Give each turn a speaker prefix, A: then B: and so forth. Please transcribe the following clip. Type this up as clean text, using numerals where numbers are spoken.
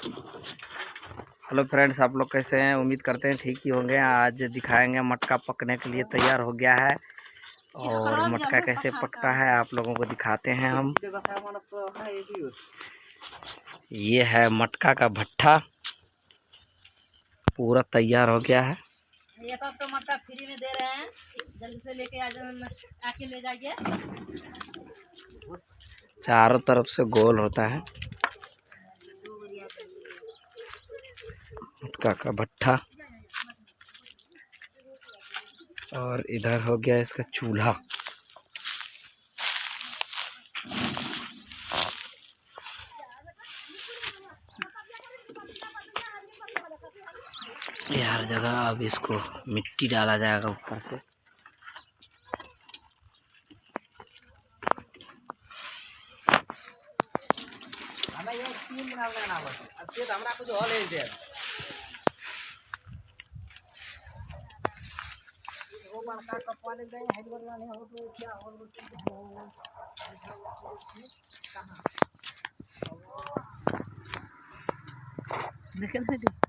A: Hello friends, आप लोग कैसे हैं? उम्मीद करते हैं ठीक ही होंगे। आज दिखाएंगे मटका पकने के लिए तैयार हो गया है और मटका कैसे पकता है आप लोगों को दिखाते हैं हम। ये है मटका का भट्ठा, पूरा तैयार हो गया है।
B: ये तो मटका फ्री में दे रहे हैं, जल्दी से लेके आ जाओ, आके ले जाइए।
A: चारों तरफ से गोल होता है मटका का भट्ठा। और इधर हो गया इसका चूल्हा। ये हर जगह अब इसको मिट्टी डाला जाएगा ऊपर से।
B: देख